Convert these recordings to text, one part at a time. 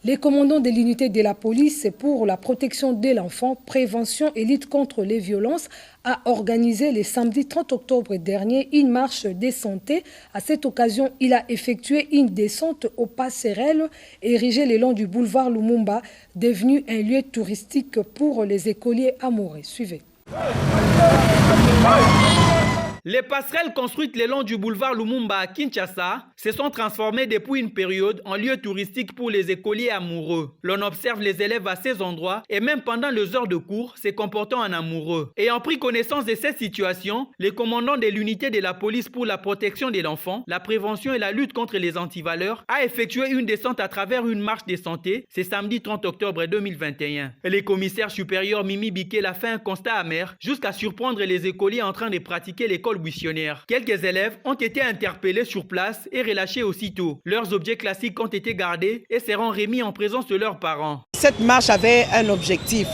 Les commandants de l'unité de la police pour la protection de l'enfant, prévention et lutte contre les violences a organisé le samedi 30 octobre dernier une marche de santé. À cette occasion, il a effectué une descente aux passerelles érigées le long du boulevard Lumumba, devenu un lieu touristique pour les écoliers amoureux. Suivez. Les passerelles construites le long du boulevard Lumumba à Kinshasa se sont transformées depuis une période en lieu touristique pour les écoliers amoureux. L'on observe les élèves à ces endroits et même pendant les heures de cours se comportant en amoureux. Ayant pris connaissance de cette situation, les commandants de l'unité de la police pour la protection de l'enfant, la prévention et la lutte contre les antivaleurs a effectué une descente à travers une marche de santé ce samedi 30 octobre 2021. Et le commissaire supérieur Mimi Bikel a fait un constat amer jusqu'à surprendre les écoliers en train de pratiquer l'école buissonnière. Quelques élèves ont été interpellés sur place et relâchés aussitôt. Leurs objets classiques ont été gardés et seront remis en présence de leurs parents. Cette marche avait un objectif.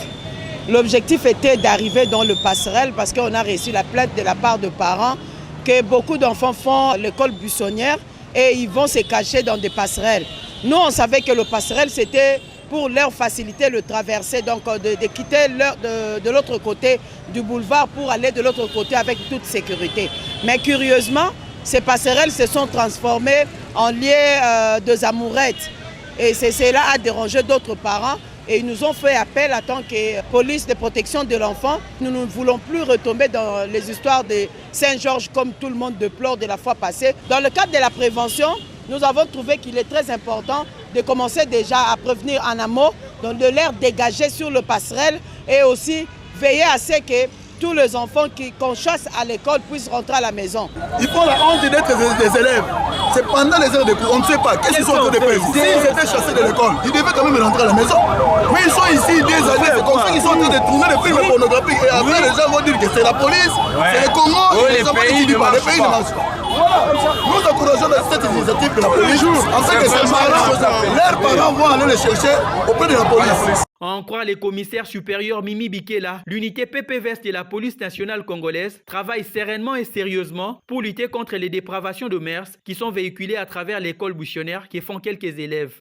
L'objectif était d'arriver dans le passerelle parce qu'on a reçu la plainte de la part de parents que beaucoup d'enfants font l'école buissonnière et ils vont se cacher dans des passerelles. Nous, on savait que le passerelle, c'était pour leur faciliter le traversée, donc de quitter de l'autre côté du boulevard pour aller de l'autre côté avec toute sécurité. Mais curieusement, ces passerelles se sont transformées en lieux de amourettes. Et cela a dérangé d'autres parents et ils nous ont fait appel en tant que police de protection de l'enfant. Nous ne voulons plus retomber dans les histoires de Saint-Georges comme tout le monde déplore de la fois passée. Dans le cadre de la prévention, nous avons trouvé qu'il est très important de commencer déjà à prévenir en amont, donc de l'air dégagé sur le passerelle et aussi veiller à ce que tous les enfants qu'on chasse à l'école puissent rentrer à la maison. Ils font la honte d'être des élèves. C'est pendant les heures de cours, on ne sait pas. Qu'est-ce qu'ils sont en train de faire? S'ils étaient chassés de l'école, ils devaient quand même rentrer à la maison. Mais ils sont ici des années, c'est comme ça qu'ils sont en train de tourner les films pornographiques. Et après, les gens vont dire que c'est la police, c'est le Congo, et les pays qui parlent, les pays de nation. Nous encourageons cette initiative de la police, en fait que ces parents, leurs parents vont aller les chercher auprès de la police. À en croire les commissaires supérieurs Mimi Bikela, l'unité PPVest de la police nationale congolaise travaille sereinement et sérieusement pour lutter contre les dépravations de mœurs qui sont véhiculées à travers l'école buissonnière qui font quelques élèves.